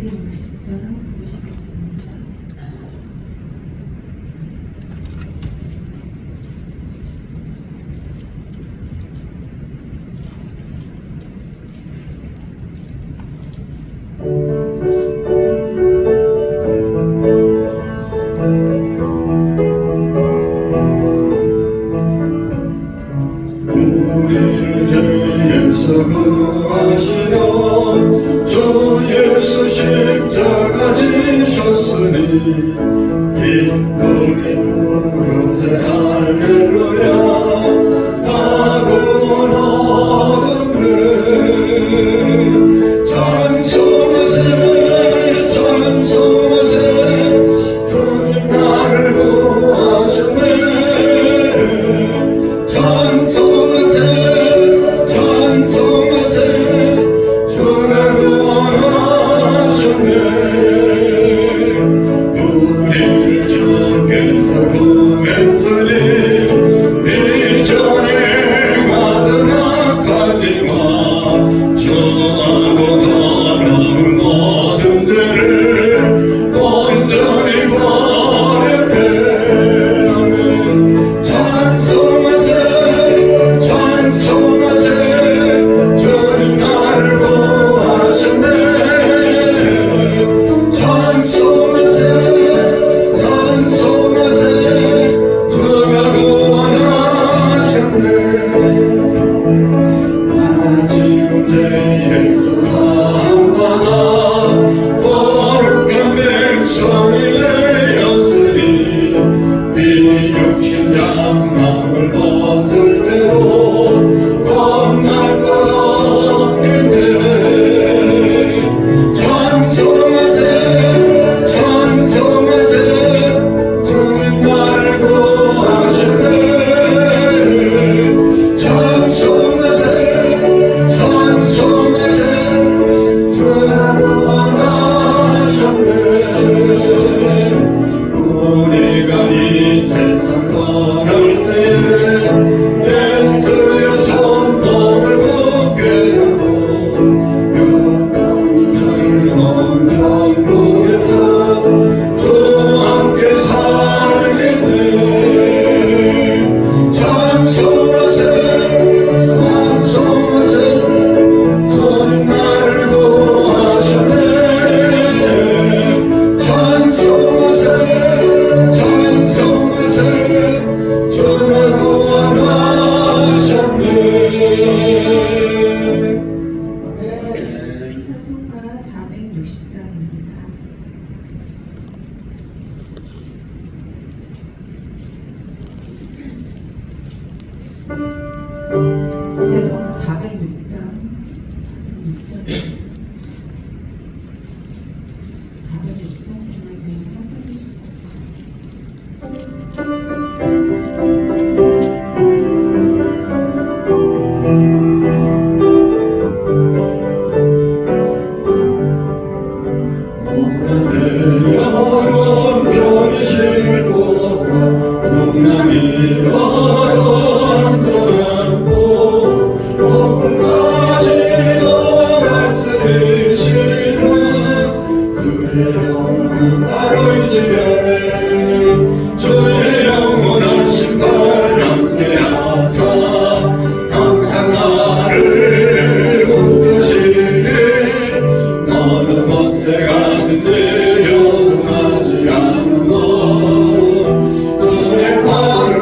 460장 보시겠습니다. 우리를 죄에서 구하시며 주 예수 십자가 지셨으니 기쁨이 부르세 할렐루야 나 구원하던네 찬송하세 찬송하세 주님 나를 구하셨네 찬송하세 찬송하세 주가 구원하셨네 우리를 주께서 구했으니 이전에 행하던 악한 일과 저하고 더러운 모든 죄를 온전히 버렸네 아멘 찬송하세 찬송하세 주님 나를 구하셨네 찬송하세 찬송하세 주가 구원하셨네 나 지금 죄에서 사함받아 거룩한 백성이 되었으니 네 육신 장막을 벗을 때도 겁날 것 없겠네 찬송하세 찬송하세 주님 나를 구하셨네 찬송하세 찬송하세 주가 구원하셨네 우리가 이 세상 떠날 때에 예수의 손목을 굳게 잡고 영원히 즐거운 천국에서 주와 함께 살겠네 찬송하세 찬송하세 주님 나를 구하셨네 찬송하세 찬송하세 주가 구원하셨네 찬송가 460장입니다. 죄송합니다. 406장 406장 그냥 외우면 빨리실 내 영원 편이실 도와 풍랑이 와도 안전하고 폭풍까지도 다스리시는 그의 영은 바로 이 지면에 주의 영원한 심판 함께하사 항상 나를 붙드시니 어느 곳에 가든지 요동하지 않는 것 주의 발을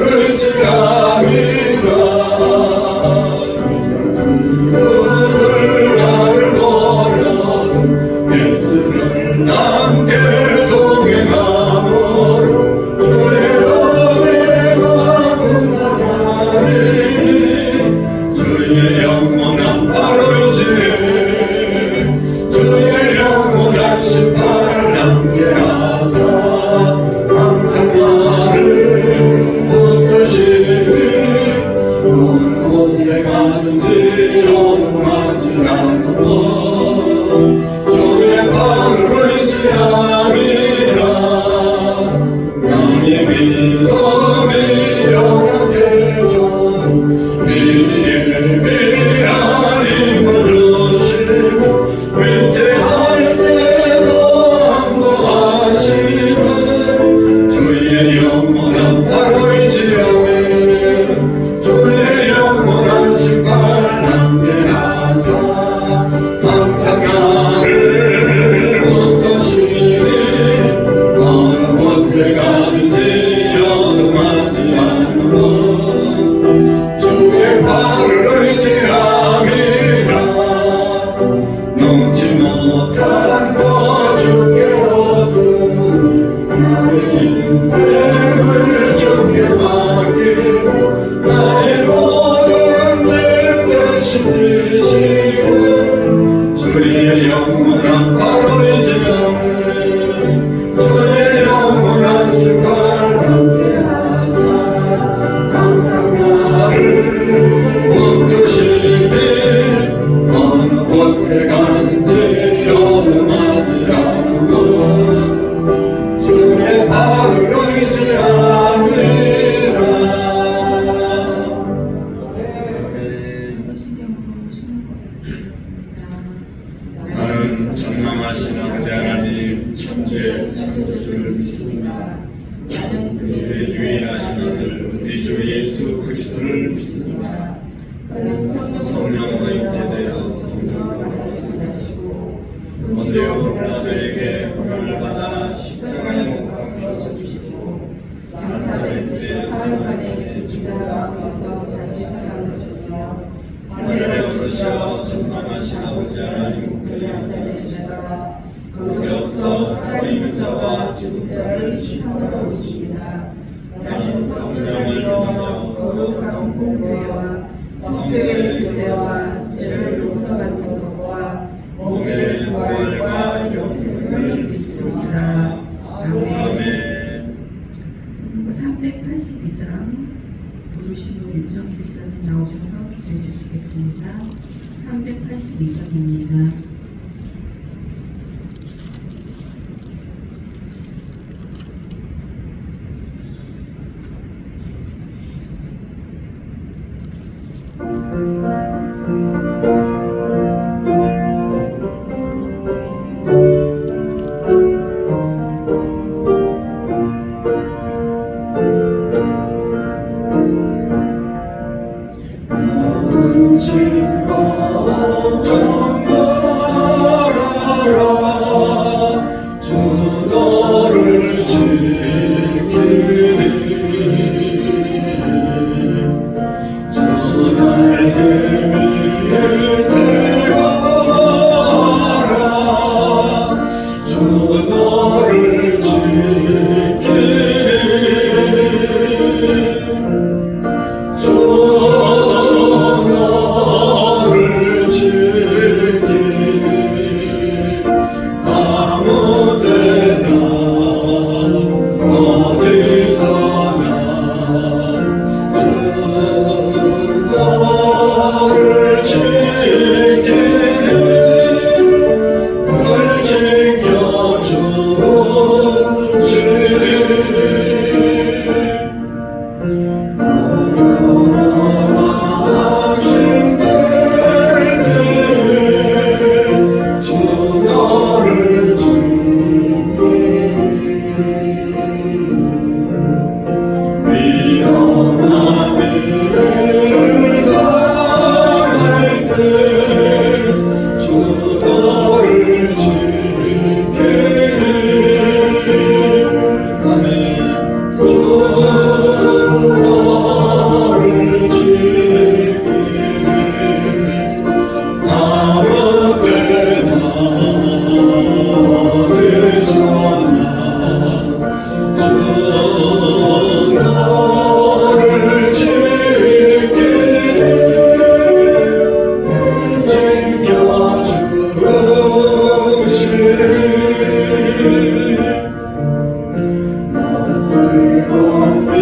살인지 사흘 만에 죽은 자 가운데서 다시 살아나셨으며 하늘을 보시어 전능하신 아버지 하나님 우편에 앉아 계시다가 거기로부터 살아있는 자와 죽은 자를 심판하러 오십니다. 나는 성령을 믿으며 거룩한 공교회와 성도의 교제와 죄를 용서받는 것과 몸의 부활과 영생을 믿습니다. 아멘. 선거 382장 부르신 후 윤정희 집사님 나오셔서 기도해 주시겠습니다. 382장입니다. 그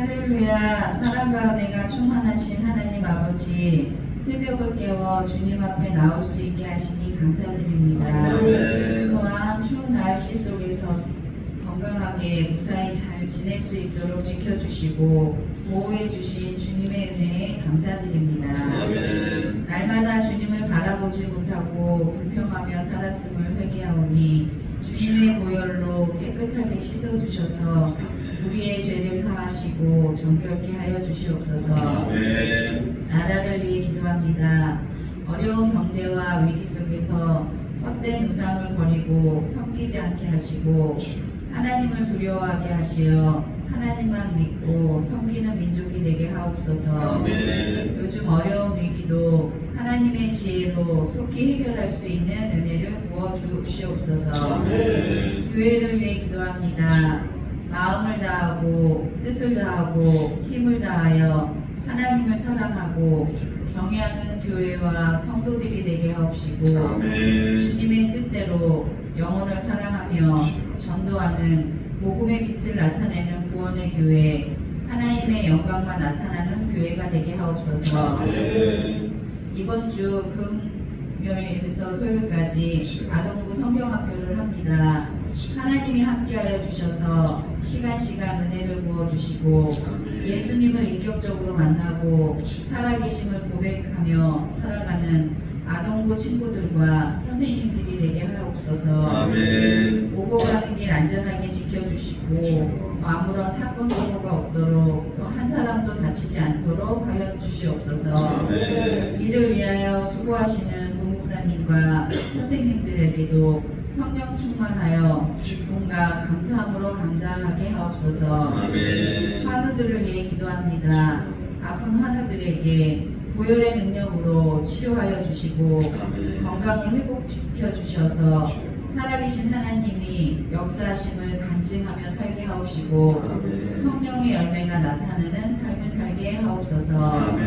할렐루야. 사랑과 은혜가 충만하신 하나님 아버지, 새벽을 깨워 주님 앞에 나올 수 있게 하시니 감사드립니다. 또한 추운 날씨 속에서 건강하게 무사히 잘 지낼 수 있도록 지켜주시고 보호해 주신 주님의 은혜에 감사드립니다. 날마다 주님을 바라보지 못하고 불평하며 살았음을 회개하오니 주님의 보혈로 깨끗하게 씻어주셔서 우리의 죄를 사하시고 정결케 하여 주시옵소서. 나라를 위해 기도합니다. 어려운 경제와 위기 속에서 헛된 우상을 버리고 섬기지 않게 하시고 하나님을 두려워하게 하시어 하나님만 믿고 섬기는 민족이 되게 하옵소서. 요즘 어려운 위기도 하나님의 지혜로 속히 해결할 수 있는 은혜를 부어주시옵소서. 교회를 위해 기도합니다. 마음을 다하고 뜻을 다하고 힘을 다하여 하나님을 사랑하고 경외하는 교회와 성도들이 되게 하옵시고 주님의 뜻대로 영혼을 사랑하며 전도하는 복음의 빛을 나타내는 구원의 교회, 하나님의 영광만 나타나는 교회가 되게 하옵소서. 이번 주 금요일에서 토요일까지 아동부 성경학교를 합니다. 하나님이 함께하여 주셔서 시간 은혜를 부어주시고 예수님을 인격적으로 만나고 살아계심을 고백하며 살아가는 아동부 친구들과 선생님들이 되게 하옵소서. 오고 가는 길 안전하게 지켜주시고 아무런 사건 사고가 없도록 또 한 사람도 다치지 않도록 하여 주시옵소서. 이를 위하여 수고하시는 부목사님과 선생님들에게도 성령 충만하여 기쁨과 감사함으로 감당하게 하옵소서. 환우들을 위해 기도합니다. 아픈 환우들에게 보혈의 능력으로 치료하여 주시고 건강을 회복시켜 주셔서 살아계신 하나님이 역사하심을 간증하며 살게 하옵시고 성령의 열매가 나타나는 삶을 살게 하옵소서.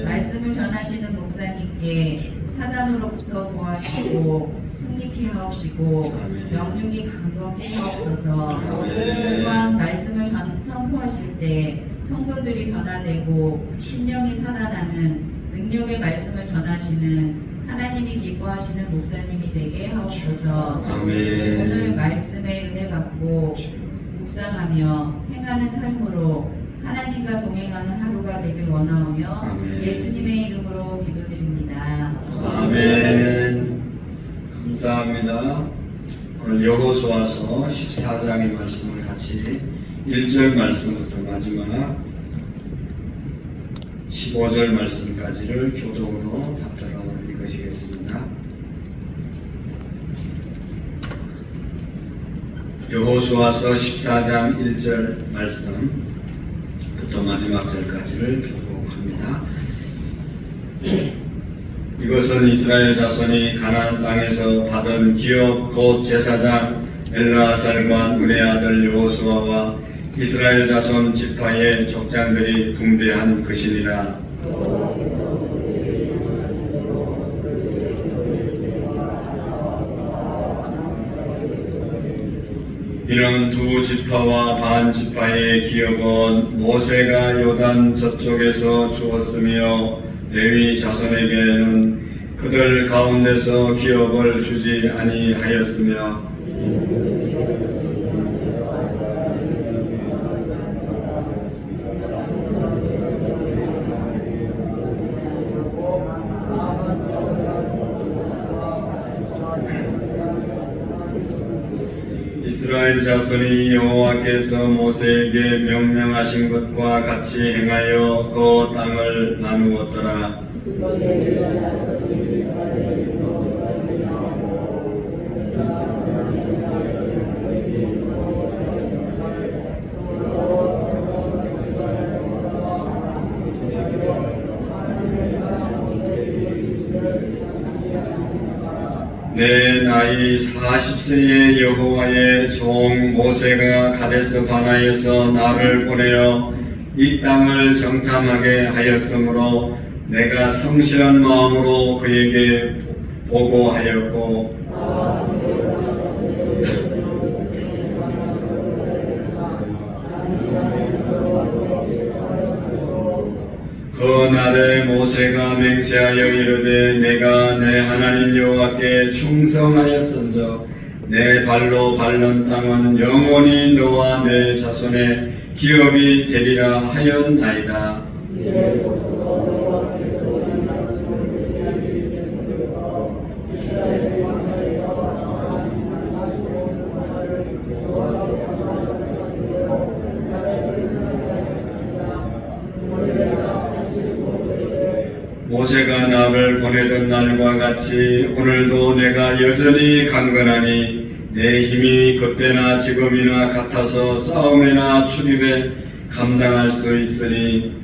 말씀을 전하시는 목사님께 사단으로부터 보호하시고 승리케 하옵시고 영육이 강건케 하옵소서. 또한 말씀을 선포하실 때 성도들이 변화되고 심령이 살아나는 능력의 말씀을 전하시는 하나님이 기뻐하시는 목사님이 되게 하옵소서. 오늘 말씀에 은혜 받고 묵상하며 행하는 삶으로 하나님과 동행하는 하루가 되길 원하오며 예수님의 이름으로 기도드립니다. 아멘. 감사합니다. 오늘 여호수아서 14장의 말씀을 같이 1절 말씀부터 마지막 15절 말씀까지를 교독으로 답변하고 읽으시겠습니다. 여호수아서 14장 1절 말씀부터 마지막 절까지를 교독합니다. 이것은 이스라엘 자손이 가나안 땅에서 받은 기업 곧 제사장 엘르아살과 눈의 아들 여호수아와 이스라엘 자손 지파의 족장들이 분배한 것이니라. 이는 두 지파와 반 지파의 기업은 모세가 요단 저쪽에서 주었으며 레위 자손에게는 그들 가운데서 기업을 주지 아니하였으며 이스라엘 자손이 여호와께서 모세에게 명령하신 것과 같이 행하여 그 땅을 나누었더라. 내 나이 40세의 여호와의 종 모세가 가데스 바나에서 나를 보내어 이 땅을 정탐하게 하였으므로 내가 성실한 마음으로 그에게 보고하였고 그날에 모세가 맹세하여 이르되 내가 내 하나님 여호와께 충성하였은즉 내 발로 밟는 땅은 영원히 너와 내 자손의 기업이 되리라 하였나이다. 모세가 나를 보내던 날과 같이 오늘도 내가 여전히 강건하니 내 힘이 그때나 지금이나 같아서 싸움에나 출입에 감당할 수 있으니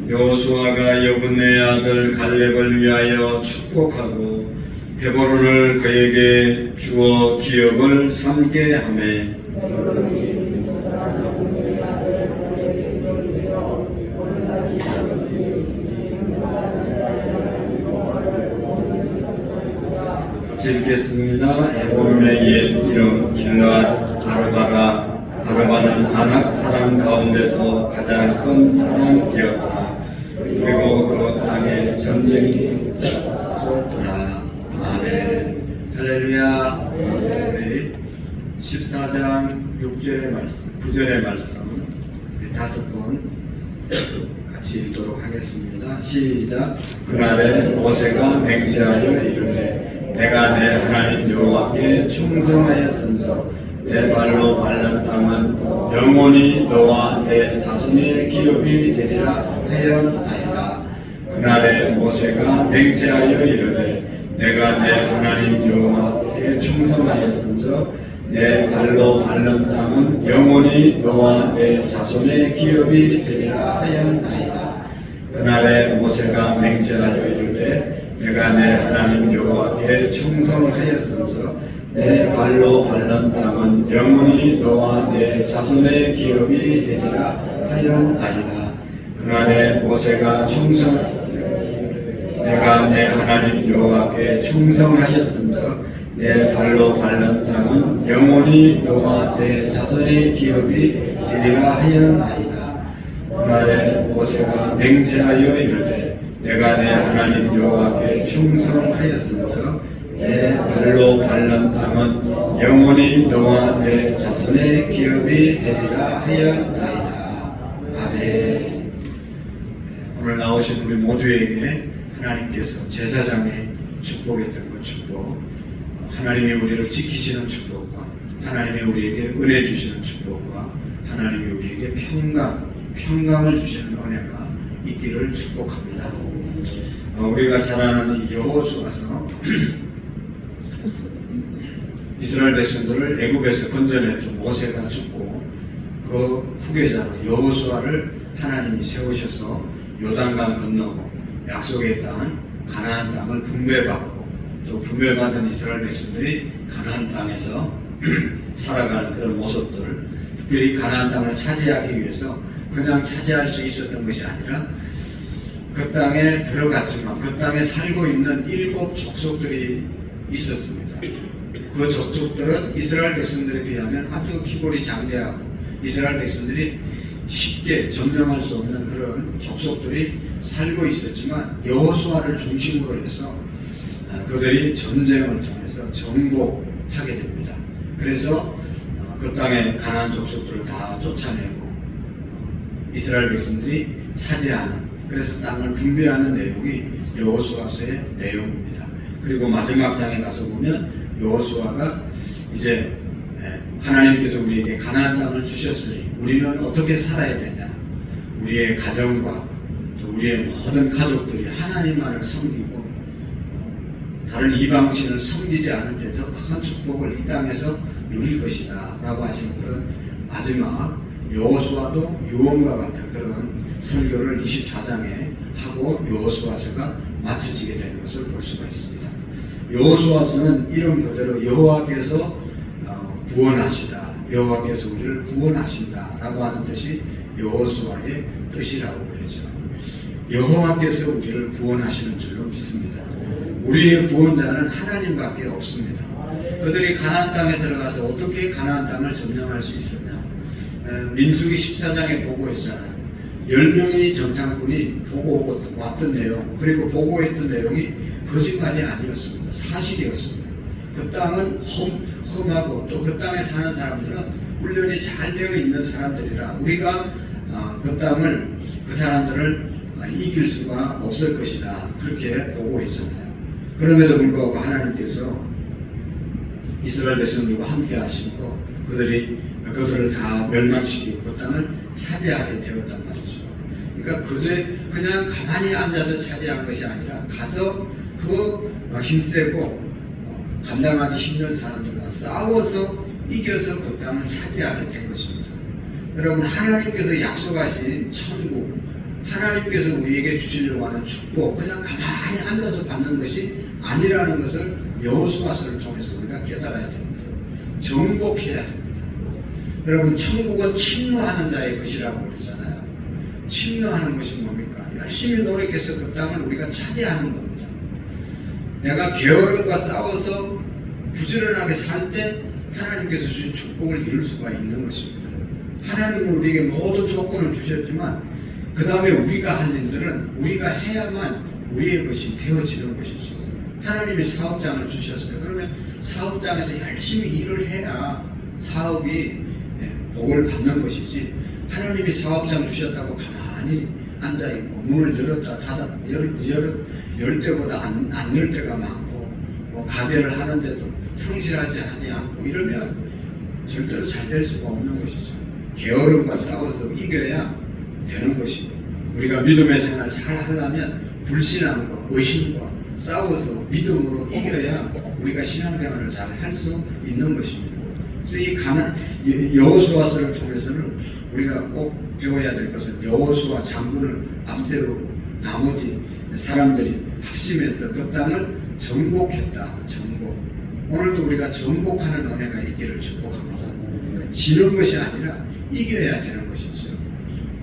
여호수아가 여분네 아들 갈렙을 위하여 축복하고 헤브론을 그에게 주어 기업을 삼게 하매 같이 읽겠습니다. 헤브론의 옛 이름 길르앗 아르바가 아르바는 아낙 사람 가운데서 가장 큰 사람이었다. 그리고 그 땅에 전쟁이 있었더라. 아멘. 할렐루야. 우리 14장 6절의 말씀, 9절의 말씀 우리 5번 같이 읽도록 하겠습니다. 시작. 그날에 모세가 맹세하여 이르되 내가 내 하나님 여호와께 충성하였은즉 내 발로 밟는 땅은 영원히 너와 내 자손의 기업이 되리라 하였나이다. 그날에 모세가 맹세하여 이르되 내가 내 하나님 여호와께 충성하였은즉 내 발로 밟는 땅은 영원히 너와 내 자손의 기업이 되리라 하였나이다. 그날에 모세가 맹세하여 이르되 내가 내 하나님 여호와께 충성하였은즉 내 발로 밟는 땅은 영원히 너와 내 자손의 기업이 되리라 하였나이다. 그날에 모세가 내가 내 하나님 여호와께 충성하였은즉 내 발로 밟는 땅은 영원히 너와 내 자손의 기업이 되리라 하였나이다. 그날에 모세가 맹세하여 이르되 내가 내 하나님 여호와께 충성하였은즉 내 발로 밟는 땅은 영원히 너와 내 자손의 기업이 되리라 하였나이다. 아멘. 오늘 나오신 우리 모두에게 하나님께서 제사장의 축복했던 그 축복, 하나님이 우리를 지키시는 축복과 하나님이 우리에게 은혜 주시는 축복과 하나님이 우리에게 평강을 주시는 은혜가 있기를 축복합니다. 우리가 잘 아는 여호수아서 이스라엘 백성들을 애굽에서 건져냈던 모세가 죽고 그 후계자로 여호수아를 하나님이 세우셔서 요단강 건너고 약속의 땅 가나안 땅을 분배받고 또 분배받은 이스라엘 백성들이 가나안 땅에서 살아가는 그런 모습들을 특별히 가나안 땅을 차지하기 위해서 그냥 차지할 수 있었던 것이 아니라 그 땅에 들어갔지만 그 땅에 살고 있는 7 족속들이 있었습니다. 그 족속들은 이스라엘 백성들에 비하면 아주 기골이 장대하고 이스라엘 백성들이 쉽게 점령할 수 없는 그런 족속들이 살고 있었지만 여호수아를 중심으로 해서 그들이 전쟁을 통해서 정복하게 됩니다. 그래서 그 땅의 가나안 족속들을 다 쫓아내고 이스라엘 백성들이 차지하는, 그래서 땅을 분배하는 내용이 여호수아서의 내용입니다. 그리고 마지막 장에 가서 보면 여호수아가 이제 하나님께서 우리에게 가나안 땅을 주셨으니 우리는 어떻게 살아야 되냐, 우리의 가정과 또 우리의 모든 가족들이 하나님만을 섬기고 다른 이방신을 섬기지 않을 때 더 큰 축복을 이 땅에서 누릴 것이다 라고 하시는 그런 마지막 여호수아도 유언과 같은 그런 설교를 24장에 하고 여호수아서가 마쳐지게 되는 것을 볼 수가 있습니다. 여호수아서는 이름 그대로 여호와께서 구원하시다, 여호와께서 우리를 구원하신다라고 하는 뜻이 여호수아의 뜻이라고 그러죠. 여호와께서 우리를 구원하시는 줄로 믿습니다. 우리의 구원자는 하나님밖에 없습니다. 그들이 가나안 땅에 들어가서 어떻게 가나안 땅을 점령할 수 있었냐? 민수기 14장에 보고했잖아요. 10명의 정탐꾼이 보고 왔던 내용, 그리고 보고했던 내용이 거짓말이 아니었습니다. 사실이었습니다. 그 땅은 험하고 또 그 땅에 사는 사람들은 훈련이 잘 되어 있는 사람들이라 우리가 그 땅을, 그 사람들을 이길 수가 없을 것이다. 그렇게 보고했잖아요. 그럼에도 불구하고 하나님께서 이스라엘 백성들과 함께 하시고 그들을 다 멸망시키고 그 땅을 차지하게 되었단 말이죠. 그러니까 그냥 가만히 앉아서 차지한 것이 아니라 가서 그 힘세고 감당하기 힘든 사람들과 싸워서 이겨서 그 땅을 차지하게 된 것입니다. 여러분, 하나님께서 약속하신 천국, 하나님께서 우리에게 주시려고 하는 축복, 그냥 가만히 앉아서 받는 것이 아니라는 것을 여호수아서를 통해서 우리가 깨달아야 됩니다. 정복해야 됩니다. 여러분, 천국은 침노하는 자의 것이라고 그러잖아요. 침노하는 것이 뭡니까? 열심히 노력해서 그 땅을 우리가 차지하는 겁니다. 내가 게으름과 싸워서 부지런하게 살 때 하나님께서 주신 축복을 이룰 수가 있는 것입니다. 하나님은 우리에게 모든 조건을 주셨지만 그 다음에 우리가 할 일들은 우리가 해야만 우리의 것이 되어지는 것이죠. 하나님이 사업장을 주셨어요. 그러면 사업장에서 열심히 일을 해야 사업이 복을 받는 것이지, 하나님이 사업장 주셨다고 가만히 앉아있고 문을 열었다 닫았다 열 때보다 안 열 때가 많고 가게를 하는데도 성실하지 않고 이러면 절대로 잘 될 수가 없는 것이죠. 게으름과 싸워서 이겨야 되는 것이고, 우리가 믿음의 생활 잘 하려면 불신앙과 의심과 싸워서 믿음으로 이겨야 우리가 신앙생활을 잘 할 수 있는 것입니다. 그래서 이 여호수아서를 통해서는 우리가 꼭 배워야 될 것은 여호수아 장군을 앞세우고 나머지 사람들이 합심해서 그 땅을 정복했다. 정복. 오늘도 우리가 정복하는 은혜가 있기를 축복합니다. 지는 것이 아니라 이겨야 되는 것이죠.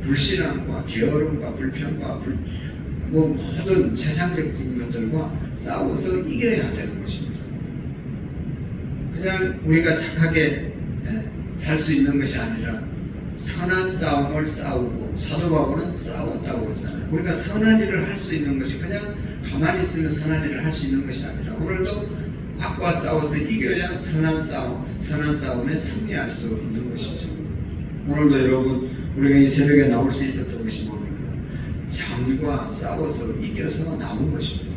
불신앙과 게으름과 불평과 모든 세상적인 것들과 싸워서 이겨야 되는 것입니다. 그냥 우리가 착하게 살 수 있는 것이 아니라 선한 싸움을 싸우고, 사도 바울은 싸웠다고 그러잖아요. 우리가 선한 일을 할 수 있는 것이 그냥 가만히 있으면 선한 일을 할 수 있는 것이 아니라 오늘도 악과 싸워서 이겨야 선한 싸움에 승리할 수 있는 것이죠. 오늘도 여러분, 우리가 이 새벽에 나올 수 있었던 것이 뭡니까? 잠과 싸워서 이겨서 나온 것입니다.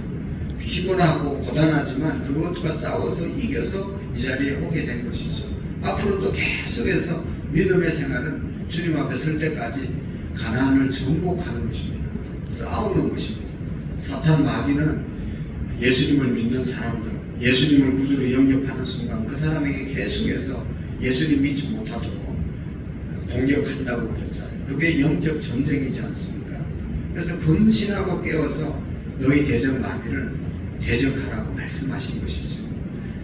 피곤하고 고단하지만 그것과 싸워서 이겨서 이 자리에 오게 된 것이죠. 앞으로도 계속해서 믿음의 생활은 주님 앞에 설 때까지 가나안을 정복하는 것입니다. 싸우는 것입니다. 사탄 마귀는 예수님을 믿는 사람들, 예수님을 구주로 영접하는 순간 그 사람에게 계속해서 예수님 믿지 못하도록 공격한다고 그랬잖아요. 그게 영적 전쟁이지 않습니까? 그래서 근신하고 깨워서 너희 대적 마귀를 대적하라고 말씀하신 것이죠.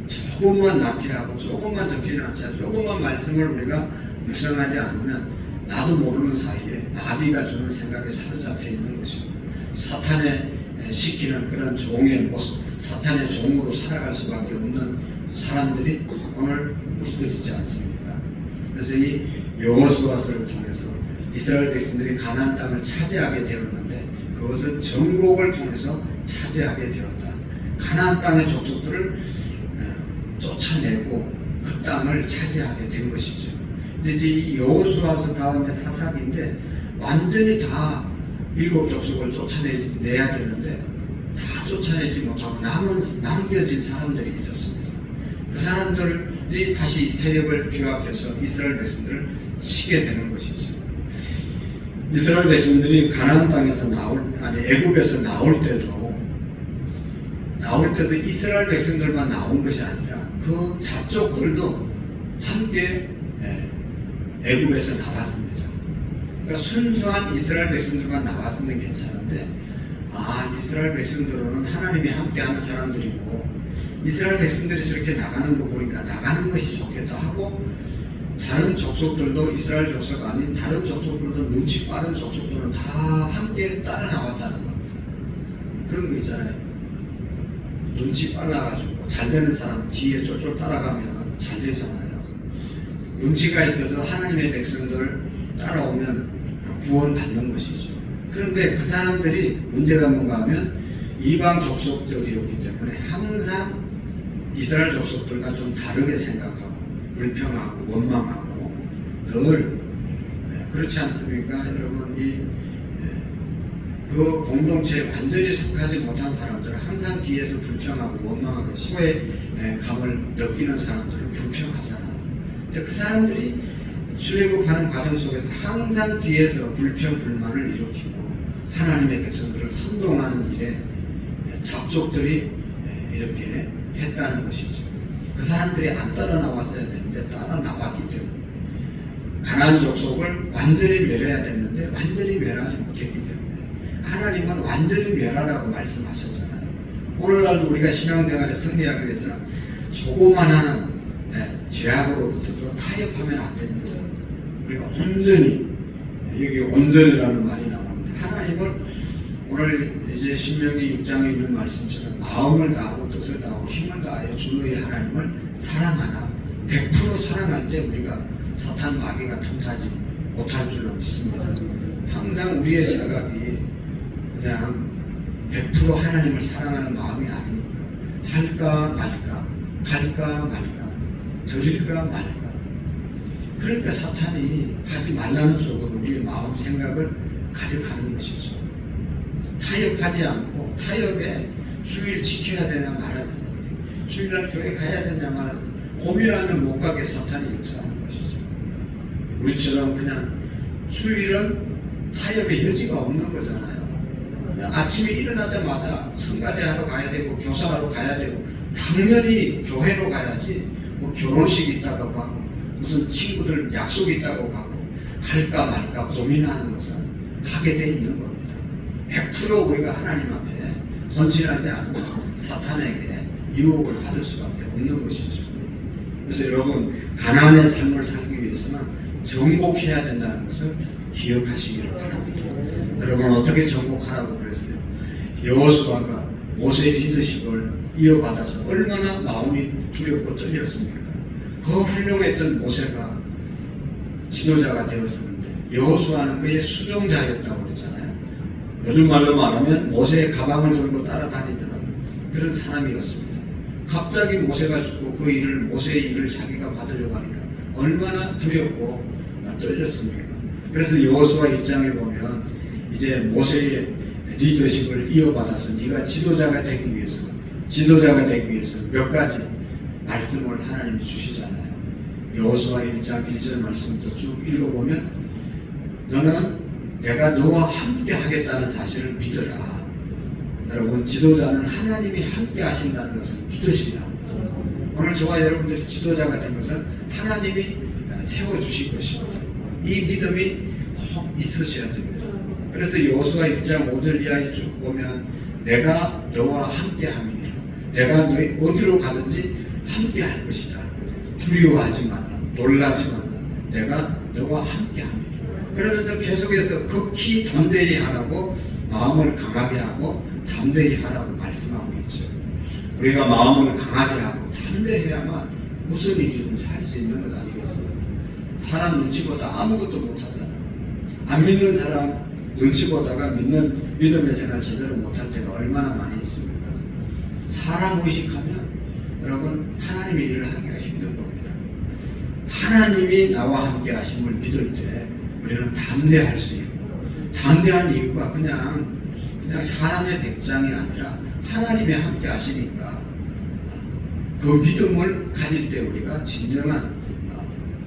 조금만 나태하고 조금만 정신이 않지 않고 조금만 말씀을 우리가 묵상하지 않으면 나도 모르는 사이에 마귀가 주는 생각에 사로잡혀 있는 것입니다. 사탄의 시키는 그런 종의 모습, 사탄의 종으로 살아갈 수밖에 없는 사람들이 오늘 우리들이지 않습니까? 그래서 이 여호수아서를 통해서 이스라엘 백성들이 가나안 땅을 차지하게 되었는데 그것은 정복을 통해서 차지하게 되었다. 가나안 땅의 족속들을 쫓아내고 그 땅을 차지하게 된 것이죠. 근데 이제 여호수아서 다음에 사사기인데 완전히 다 7족속을 쫓아내야 되는데 다 쫓아내지 못하고 남겨진 사람들이 있었습니다. 그 사람들이 다시 세력을 규합해서 이스라엘 백성들을 치게 되는 것이죠. 이스라엘 백성들이 가나안 땅에서 애굽에서 나올 때도 이스라엘 백성들만 나온 것이 아니라 그 잡족들도 함께 애굽에서 나왔습니다. 그러니까 순수한 이스라엘 백성들만 나왔으면 괜찮은데 이스라엘 백성들은 하나님이 함께하는 사람들이고 이스라엘 백성들이 저렇게 나가는 거 보니까 나가는 것이 좋겠다 하고 다른 족속들도 이스라엘 족속 아닌 다른 족속들도 눈치 빠른 족속들은 다 함께 따라 나왔다는 겁니다. 그런 거 있잖아요. 눈치 빨라가지고 잘 되는 사람 뒤에 쫄쫄 따라가면 잘 되잖아요. 눈치가 있어서 하나님의 백성들 따라오면 구원 받는 것이죠. 그런데 그 사람들이 문제가 뭔가 하면 이방 족속들이었기 때문에 항상 이스라엘 족속들과 좀 다르게 생각하고 불평하고 원망하고 늘 그렇지 않습니까? 여러분 그 공동체에 완전히 속하지 못한 사람들은 항상 뒤에서 불평하고 원망하고 소외감을 느끼는 사람들은 불평하잖아요. 근데 그 사람들이 출애굽하는 과정 속에서 항상 뒤에서 불평 불만을 일으키고 하나님의 백성들을 선동하는 일에 잡족들이 이렇게 했다는 것이죠. 그 사람들이 안 따라 나왔어야 되는데 따라 나왔기 때문에 가나안 족속을 완전히 멸해야 됐는데 완전히 멸하지 못했기 때문에 하나님은 완전히 멸하라고 말씀하셨잖아요. 오늘날도 우리가 신앙생활에 승리하기 위해서는 조그만한 죄악으로부터도 타협하면 안 됩니다. 우리가 온전히 여기 온전이라는 말이 나오는데 하나님을 오늘 이제 신명기 6장에 있는 말씀처럼 마음을 다하고 뜻을 다하고 힘을 다하여 주 너희 하나님을 사랑하나 100% 사랑할 때 우리가 사탄 마귀가 틈타지 못할 줄로 믿습니다. 항상 우리의 생각이 그냥 100% 하나님을 사랑하는 마음이 아닙니까? 할까 말까, 갈까 말까, 드릴까 말까. 그러니까 사탄이 하지 말라는 쪽으로 우리의 마음 생각을 가져가는 것이죠. 타협하지 않고 타협에 주일 지켜야 되냐 말아야 되냐, 주일날 교회 가야 되냐 말아야 되냐 고민하면 못 가게 사탄이 역사하는 것이죠. 우리처럼 그냥 주일은 타협의 여지가 없는 거잖아요. 그냥 아침에 일어나자마자 성가대 하러 가야 되고 교사하러 가야 되고 당연히 교회로 가야지 뭐 결혼식 있다고 하고 무슨 친구들 약속 있다고 하고 갈까 말까 고민하는 것은 가게 돼 있는 겁니다. 100% 우리가 하나님 앞에 헌신하지 않으면 사탄에게 유혹을 받을 수밖에 없는 것이죠. 그래서 여러분 가나안의 삶을 살기 위해서는 정복해야 된다는 것을 기억하시기를 바랍니다. 여러분 어떻게 정복하라고 그랬어요? 여호수아가 모세의 리더십을 이어받아서 얼마나 마음이 두렵고 떨렸습니까? 그 훌륭했던 모세가 지도자가 되었었는데 여호수아는 그의 수종자였다고 그랬잖아요. 요즘 말로 말하면 모세의 가방을 들고 따라다니던 그런 사람이었습니다. 갑자기 모세가 죽고 그 일을 모세의 일을 자기가 받으려고 하니까 얼마나 두렵고 떨렸습니까? 그래서 여호수아 1장에 보면 이제 모세의 리더십을 이어받아서 네가 지도자가 되기 위해서 몇 가지 말씀을 하나님이 주시잖아요. 여호수아 1장 1절 말씀부터 쭉 읽어보면 너는 내가 너와 함께 하겠다는 사실을 믿어라. 여러분 지도자는 하나님이 함께 하신다는 것을 믿으셔야 합니다. 오늘 저와 여러분들이 지도자가 된 것은 하나님이 세워주실 것입니다. 이 믿음이 꼭 있으셔야 됩니다. 그래서 여호수아 1장 5절 이하에 쭉 보면 내가 너와 함께 함이라. 내가 너희 어디로 가든지 함께 할 것이다. 두려워하지 말라. 놀라지 말라. 내가 너와 함께 함이라. 그러면서 계속해서 극히 담대히 하라고 마음을 강하게 하고 담대히 하라고 말씀하고 있죠. 우리가 마음을 강하게 하고 담대해야만 무슨 일이든지 할 수 있는 것 아니겠어요? 사람 눈치보다 아무것도 못하잖아요. 안 믿는 사람 눈치 보다가 믿는 믿음의 생활 제대로 못할 때가 얼마나 많이 있습니까? 사람 의식하면 여러분 하나님의 일을 하기가 힘든 겁니다. 하나님이 나와 함께 하심을 믿을 때 우리는 담대할 수 있고 담대한 이유가 그냥 사람의 백장이 아니라 하나님이 함께 하시니까 그 믿음을 가질 때 우리가 진정한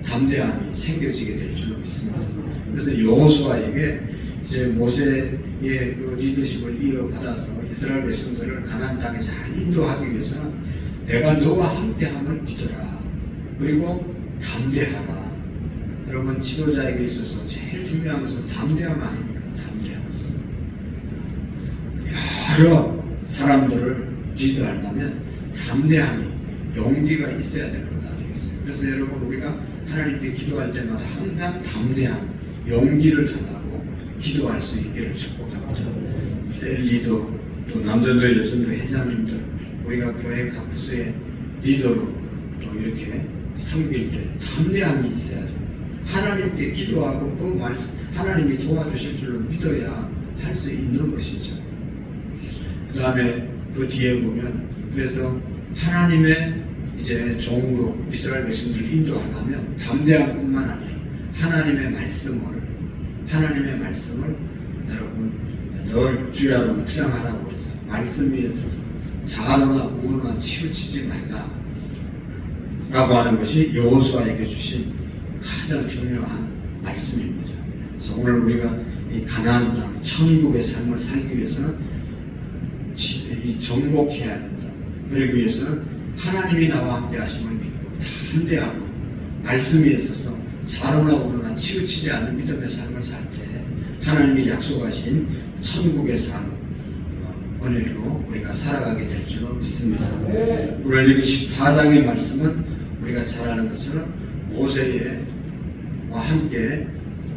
담대함이 생겨지게 될 줄로 믿습니다. 그래서 여호수아에게 이제 모세의 그 리더십을 이어받아서 이스라엘 백성들을 가나안 땅에 잘 인도하기 위해서는 내가 너와 함께함을 믿어라. 그리고 담대하라. 여러분 지도자에게 있어서 제일 중요한 것은 담대함 아닙니까? 담대함. 여러 사람들을 리드하려면 담대함이 용기가 있어야 되는 것 아니겠어요? 그래서 여러분 우리가 하나님께 기도할 때마다 항상 담대한 용기를 달라고 기도할 수 있기를 축복합니다. 셀 리더 또 남전도 여전도 회장님들 우리가 교회 각 부서의 리더로 또 이렇게 섬길 때 담대함이 있어야 돼요. 하나님께 기도하고 그 말씀 하나님이 도와주실 줄로 믿어야 할 수 있는 것이죠. 그 다음에 그 뒤에 보면 그래서 하나님의 이제 종으로 이스라엘 백성들을 인도하려면 담대함뿐만 아니라 하나님의 말씀을 여러분 늘 주야로 묵상하라고 그러죠. 말씀 위에 서서 자아나 우로나 치우치지 말라 라고 하는 것이 여호수아에게 주신 가장 중요한 말씀입니다. 그래서 오늘 우리가 이 가나안 땅 천국의 삶을 살기 위해서는 이 정복해야 된다. 그러기 위해서는 하나님이 나와 함께 하심을 믿고 담대하고 말씀 위에 서서 자로나 우로나 치우치지 않는 믿음의 삶을 살 때 하나님이 약속하신 천국의 삶 은혜로 우리가 살아가게 될 줄로 믿습니다. 오늘 여기 14장의 말씀은 우리가 잘 아는 것처럼 모세와 함께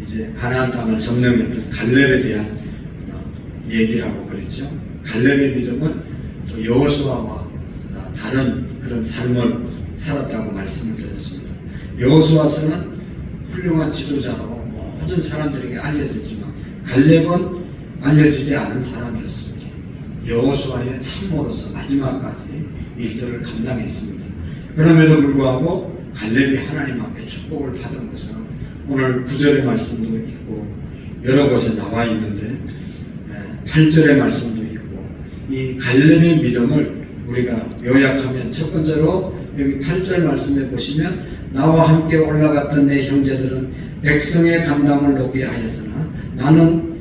이제 가나안 땅을 점령했던 갈렙에 대한 얘기라고 그랬죠. 갈렙의 믿음은 또 여호수아와 다른 그런 삶을 살았다고 말씀을 드렸습니다. 여호수아서는 훌륭한 지도자로 모든 사람들에게 알려졌지만 갈렙은 알려지지 않은 사람이었습니다. 여호수아의 참모로서 마지막까지 일들을 감당했습니다. 그럼에도 불구하고 갈렙이 하나님 앞에 축복을 받은 것은 오늘 9절의 말씀도 있고 여러 곳에 나와 있는데 8절의 말씀도 있고 이 갈렙의 믿음을 우리가 요약하면 첫 번째로 여기 8절 말씀에 보시면 나와 함께 올라갔던 내 형제들은 백성의 감당을 높게 하였으나 나는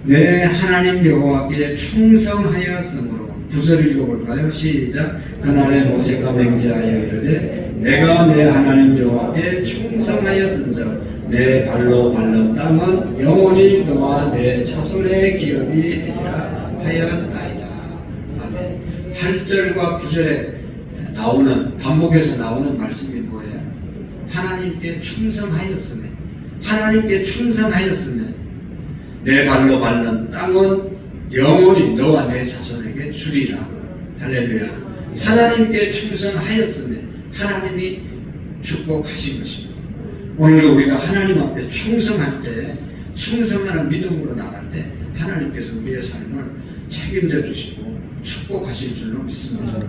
내 하나님 여호와께 충성하였으므로 9절 읽어볼까요? 시작. 그날에 모세가 맹세하여 이르되 내가 내 하나님 여호와께 충성하였은즉 내 발로 밟는 땅은 영원히 너와 내 자손의 기업이 되리라 하였나이다. 아멘. 8절과 9절에 나오는 반복해서 나오는 말씀이 뭐예요? 하나님께 충성하였으며 내 발로 밟는 땅은 영원히 너와 내 자손에게 주리라. 할렐루야. 하나님께 충성하였으며 하나님이 축복하신 것입니다. 오늘도 우리가 하나님 앞에 충성할 때 충성하는 믿음으로 나갈 때 하나님께서 우리의 삶을 책임져 주시고 축복하실 줄로 믿습니다.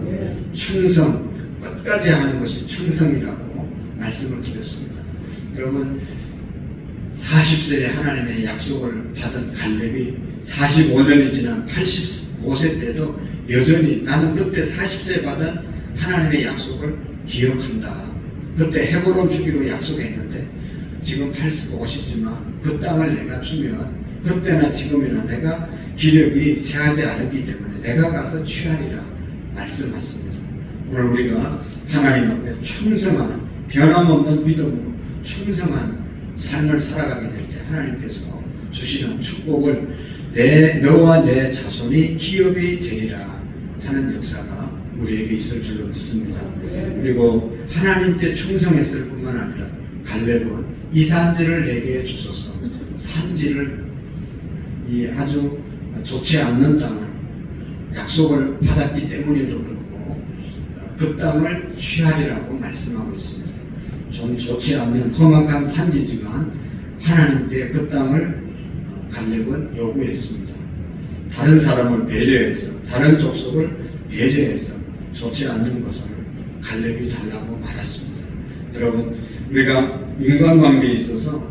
충성 끝까지 하는 것이 충성이라고 말씀을 드렸습니다. 여러분 40세에 하나님의 약속을 받은 갈렙이 45년이 지난 85세 때도 여전히 나는 그때 40세 받은 하나님의 약속을 기억한다. 그때 헤브론 주기로 약속했는데 지금 85이지만 그 땅을 내가 주면 그때나 지금이나 내가 기력이 쇠하지 않았기 때문에 내가 가서 취하리라 말씀하십니다. 오늘 우리가 하나님 앞에 충성하는 변함없는 믿음으로 충성하는 삶을 살아가게 될 때 하나님께서 주시는 축복을 너와 내 자손이 기업이 되리라 하는 역사가 우리에게 있을 줄로 믿습니다. 그리고 하나님께 충성했을 뿐만 아니라 갈렙은 이 산지를 내게 주소서 산지를 이 아주 좋지 않는 땅을 약속을 받았기 때문에도 그렇고 그 땅을 취하리라고 말씀하고 있습니다. 좀 좋지 않는 험악한 산지지만 하나님께 그 땅을 갈렙은 요구했습니다. 다른 사람을 배려해서 다른 족속을 배려해서 좋지 않는 것을 갈렙이 달라고 말했습니다. 여러분 우리가 인간관계에 있어서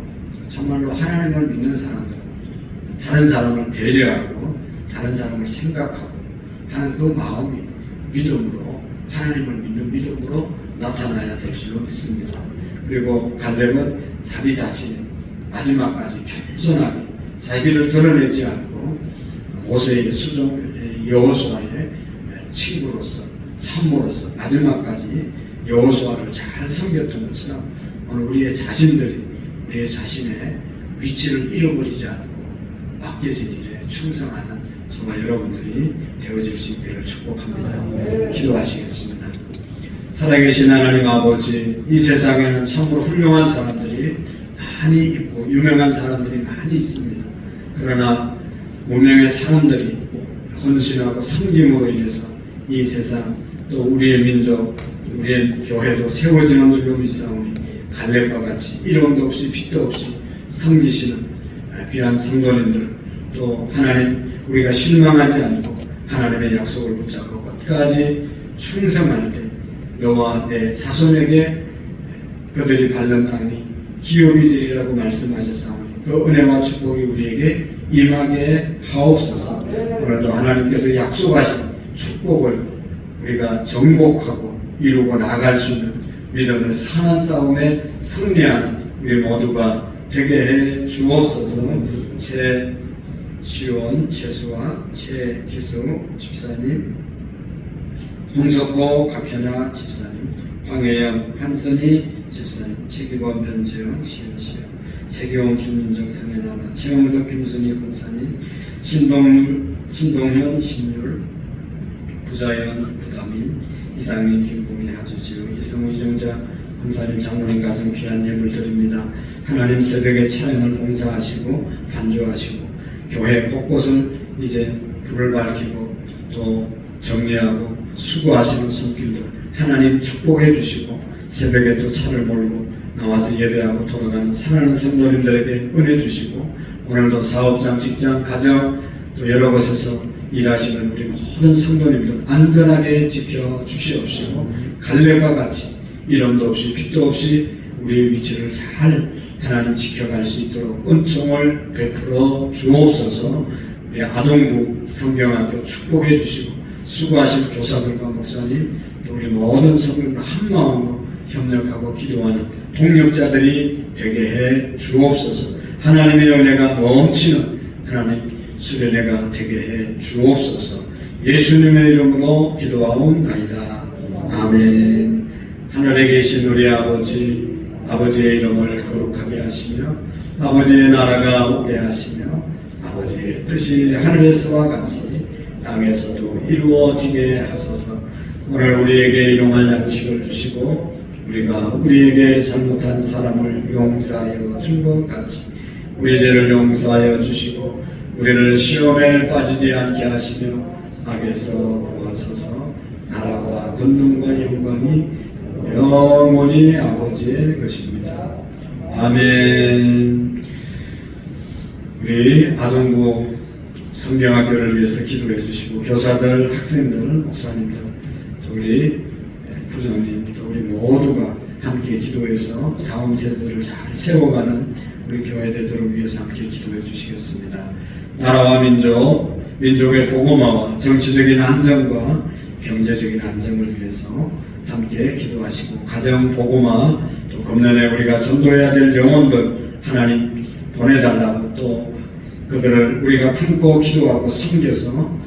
정말로 하나님을 믿는 사람들은 다른 사람을 배려하고 다른 사람을 생각하고 하는 그 마음이 믿음으로 하나님을 믿는 믿음으로 나타나야 될 줄로 믿습니다. 그리고 갈렙은 자기 자신이 마지막까지 겸손하게 자기를 드러내지 않고 모세의 수종 여호수아의 친구로서 참모로서 마지막까지 여호수아를 잘 섬겼던 것처럼 오늘 우리의 자신들이 우리의 자신의 위치를 잃어버리지 않고 맡겨진 일에 충성하는 저와 여러분들이 되어질 수 있기를 축복합니다. 기도하시겠습니다. 살아계신 하나님 아버지, 이 세상에는 참으로 훌륭한 사람들이 많이 있고 유명한 사람들이 많이 있습니다. 그러나 무명의 사람들이 헌신하고 섬김으로 인해서 이 세상 또 우리의 민족, 우리의 교회도 세워지는 줄로 믿사오니 갈렙과 같이 이름도 없이 빛도 없이 섬기시는 귀한 성도님들, 또 하나님 우리가 실망하지 않고 하나님의 약속을 붙잡고 끝까지 충성할 때 너와 내 자손에게 그들이 밟는 땅이 기업이 되리라고 말씀하셨사오니 그 은혜와 축복이 우리에게 임하게 하옵소서. 오늘도 하나님께서 약속하신 축복을 우리가 정복하고 이루고 나아갈 수 있는 믿음의 선한 싸움에 승리하는 우리 모두가 되게 해 주옵소서. 최시원, 최수아, 최기수 집사님, 홍석호, 박현아 집사님, 황혜영, 한선희 집사님, 최기범, 변재영, 시은시여, 최경훈, 김민정, 성현아나, 최영석, 김순희 권사님, 신동현, 신율, 구자연, 구다민, 이상민, 김봉희, 하주지우, 이성우, 이정자 권사님, 장로님 가정 귀한 예물 드립니다. 하나님 새벽에 찬양을 봉사하시고 반주하시고 교회 곳곳을 이제 불을 밝히고 또 정리하고 수고하시는 손길들 하나님 축복해 주시고 새벽에 또 차를 몰고 나와서 예배하고 돌아가는 사랑하는 성도님들에게 은혜 주시고 오늘도 사업장, 직장, 가정 또 여러 곳에서 일하시는 우리 모든 성도님들 안전하게 지켜 주시옵시고 갈렙과 같이 이름도 없이 빛도 없이 우리의 위치를 잘 하나님 지켜갈 수 있도록 은총을 베풀어 주옵소서. 우리 아동부 성경학교 축복해 주시고 수고하신 교사들과 목사님 또 우리 모든 성도님들 한마음으로 협력하고 기도하는 동력자들이 되게 해 주옵소서. 하나님의 은혜가 넘치는 하나님 수련회가 되게 해 주옵소서. 예수님의 이름으로 기도하옵나이다. 아멘. 하늘에 계신 우리 아버지, 아버지의 이름을 거룩하게 하시며 아버지의 나라가 오게 하시며 아버지의 뜻이 하늘에서와 같이 땅에서도 이루어지게 하소서. 오늘 우리에게 일용할 양식을 주시고 우리가 우리에게 잘못한 사람을 용서하여 준 것 같이 우리 죄를 용서하여 주시고 우리를 시험에 빠지지 않게 하시며 악에서 구하소서. 나라와 권능과 영광이 영원히 아버지의 것입니다. 아멘. 우리 아동부 성경학교를 위해서 기도해 주시고 교사들, 학생들, 목사님들, 또 우리 부장님, 또 우리 모두가 함께 기도해서 다음 세대를 잘 세워가는 우리 교회 되도록 위해서 함께 기도해 주시겠습니다. 나라와 민족, 민족의 복음화와 정치적인 안정과 경제적인 안정을 위해서 함께 기도하시고 가정 복음화 또 금년에 우리가 전도해야 될 영혼들 하나님 보내달라고 또 그들을 우리가 품고 기도하고 섬겨서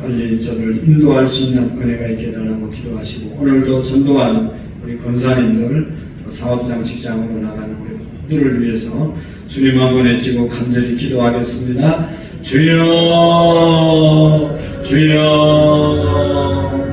빨리 저들을 인도할 수 있는 은혜가 있게 해달라고 기도하시고 오늘도 전도하는 우리 권사님들 사업장 직장으로 나가는 우리 모두를 위해서 주님 한번 외치고 간절히 기도하겠습니다. 주여 주여